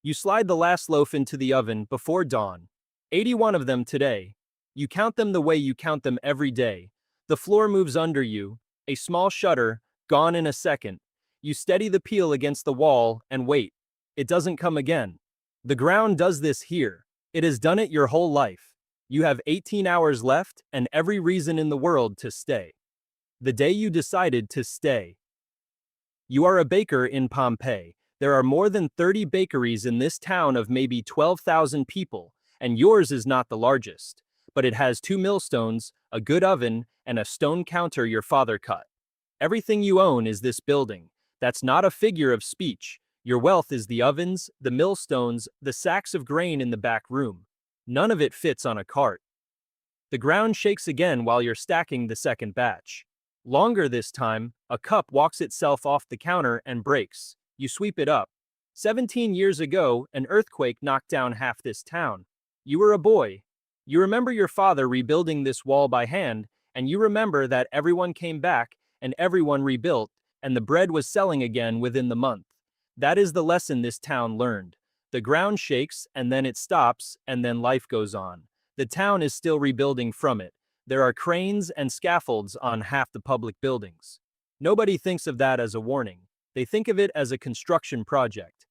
You slide the last loaf into the oven before dawn. 81 of them today. You count them the way you count them every day. The floor moves under you, a small shudder, gone in a second. You steady the peel against the wall and wait. It doesn't come again. The ground does this here. It has done it your whole life. You have 18 hours left and every reason in the world to stay. The day you decided to stay. You are a baker in Pompeii. There are more than 30 bakeries in this town of maybe 12,000 people, and yours is not the largest. But it has 2 millstones, a good oven, and a stone counter your father cut. Everything you own is this building. That's not a figure of speech. Your wealth is the ovens, the millstones, the sacks of grain in the back room. None of it fits on a cart. The ground shakes again while you're stacking the second batch. Longer this time, a cup walks itself off the counter and breaks. You sweep it up. 17 years ago, an earthquake knocked down half this town. You were a boy. You remember your father rebuilding this wall by hand, and you remember that everyone came back, and everyone rebuilt, and the bread was selling again within the month. That is the lesson this town learned. The ground shakes, and then it stops, and then life goes on. The town is still rebuilding from it. There are cranes and scaffolds on half the public buildings. Nobody thinks of that as a warning. They think of it as a construction project.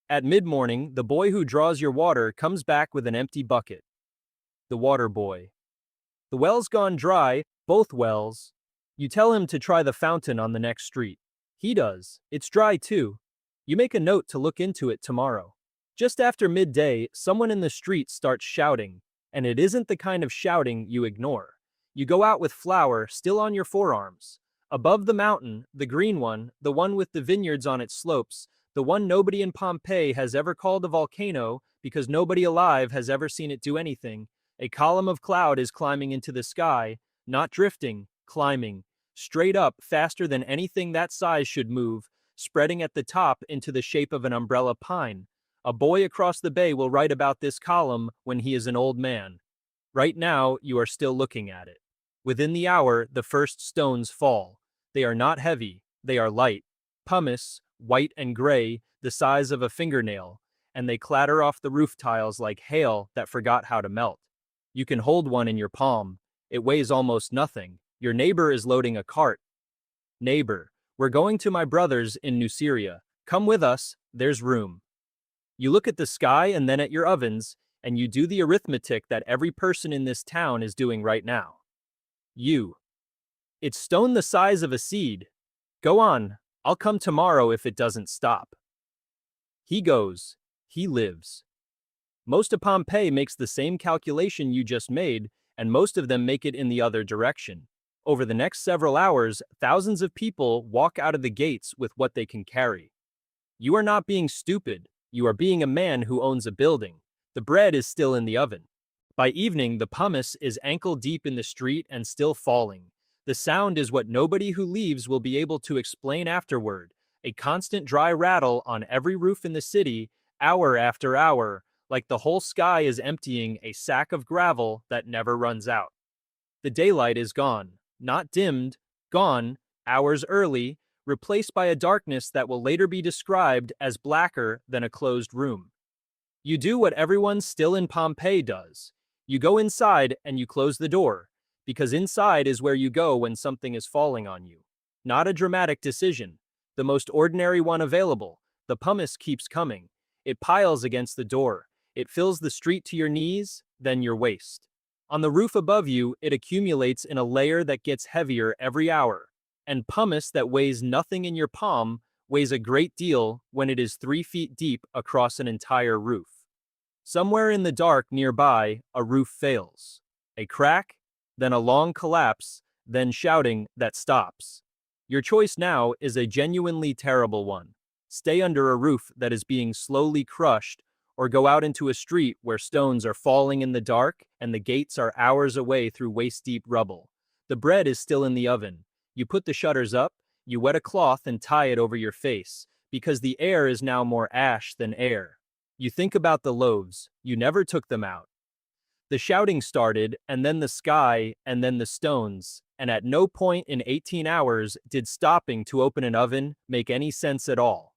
At mid-morning, the boy who draws your water comes back with an empty bucket. The water boy. The well's gone dry, both wells. You tell him to try the fountain on the next street. He does. It's dry too. You make a note to look into it tomorrow. Just after midday, someone in the street starts shouting, and it isn't the kind of shouting you ignore. You go out with flour still on your forearms. Above the mountain, the green one, the one with the vineyards on its slopes, the one nobody in Pompeii has ever called a volcano because nobody alive has ever seen it do anything, a column of cloud is climbing into the sky, not drifting, climbing, straight up faster than anything that size should move, spreading at the top into the shape of an umbrella pine. A boy across the bay will write about this column when he is an old man. Right now, you are still looking at it. Within the hour, the first stones fall. They are not heavy, they are light. Pumice, white and gray, the size of a fingernail, and they clatter off the roof tiles like hail that forgot how to melt. You can hold one in your palm. It weighs almost nothing. Your neighbor is loading a cart. Neighbor, we're going to my brother's in Nuceria. Come with us, there's room. You look at the sky and then at your ovens, and you do the arithmetic that every person in this town is doing right now. It's stone the size of a seed. Go on, I'll come tomorrow if it doesn't stop. He goes. He lives. Most of Pompeii makes the same calculation you just made, and most of them make it in the other direction. Over the next several hours, thousands of people walk out of the gates with what they can carry. You are not being stupid. You are being a man who owns a building. The bread is still in the oven. By evening, the pumice is ankle deep in the street and still falling. The sound is what nobody who leaves will be able to explain afterward. A constant dry rattle on every roof in the city, hour after hour, like the whole sky is emptying a sack of gravel that never runs out. The daylight is gone. Not dimmed, gone, hours early, replaced by a darkness that will later be described as blacker than a closed room. You do what everyone still in Pompeii does. You go inside and you close the door, because inside is where you go when something is falling on you. Not a dramatic decision. The most ordinary one available. The pumice keeps coming. It piles against the door. It fills the street to your knees, then your waist. On the roof above you, it accumulates in a layer that gets heavier every hour. And pumice that weighs nothing in your palm weighs a great deal when it is 3 feet deep across an entire roof. Somewhere in the dark nearby, a roof fails. A crack, then a long collapse, then shouting that stops. Your choice now is a genuinely terrible one. Stay under a roof that is being slowly crushed, or go out into a street where stones are falling in the dark and the gates are hours away through waist-deep rubble. The bread is still in the oven. You put the shutters up, you wet a cloth and tie it over your face, because the air is now more ash than air. You think about the loaves. You never took them out. The shouting started, and then the sky, and then the stones, and at no point in 18 hours did stopping to open an oven make any sense at all.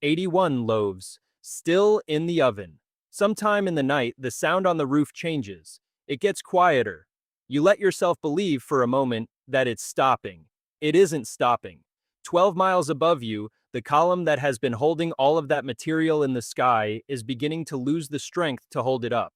81 loaves, Still in the oven. Sometime in the night, the sound on the roof changes. It gets quieter. You let yourself believe for a moment that it's stopping. It isn't stopping. 12 miles above you, the column that has been holding all of that material in the sky is beginning to lose the strength to hold it up.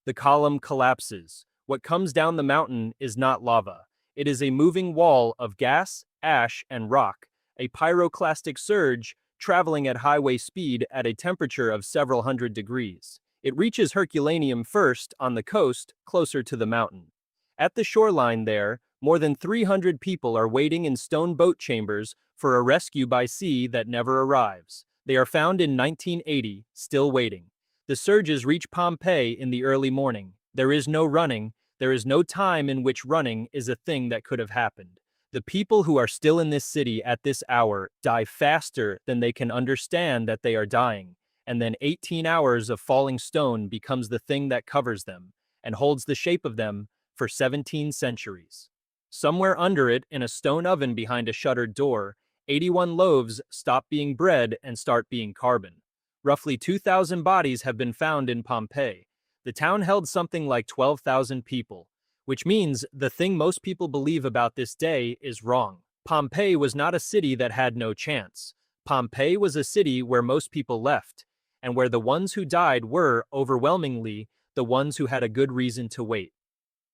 The column collapses. What comes down the mountain is not lava. It is a moving wall of gas, ash, and rock, a pyroclastic surge traveling at highway speed at a temperature of several hundred degrees. It reaches Herculaneum first on the coast, closer to the mountain. At the shoreline there, more than 300 people are waiting in stone boat chambers for a rescue by sea that never arrives. They are found in 1980, still waiting. The surges reach Pompeii in the early morning. There is no running. There is no time in which running is a thing that could have happened. The people who are still in this city at this hour die faster than they can understand that they are dying, and then 18 hours of falling stone becomes the thing that covers them and holds the shape of them for 17 centuries. Somewhere under it, in a stone oven behind a shuttered door, 81 loaves stop being bread and start being carbon. Roughly 2,000 bodies have been found in Pompeii. The town held something like 12,000 people, which means the thing most people believe about this day is wrong. Pompeii was not a city that had no chance. Pompeii was a city where most people left, and where the ones who died were, overwhelmingly, the ones who had a good reason to wait.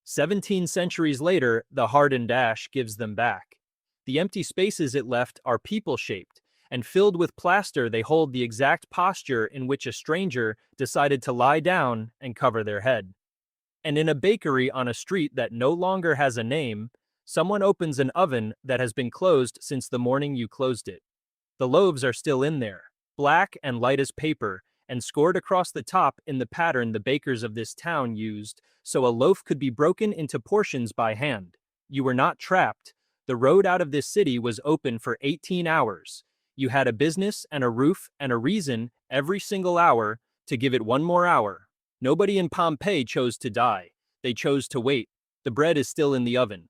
17 centuries later, the hardened ash gives them back. The empty spaces it left are people-shaped, and filled with plaster they hold the exact posture in which a stranger decided to lie down and cover their head. And in a bakery on a street that no longer has a name, someone opens an oven that has been closed since the morning you closed it. The loaves are still in there, black and light as paper, and scored across the top in the pattern the bakers of this town used, so a loaf could be broken into portions by hand. You were not trapped. The road out of this city was open for 18 hours. You had a business and a roof and a reason every single hour to give it one more hour. Nobody in Pompeii chose to die. They chose to wait. The bread is still in the oven.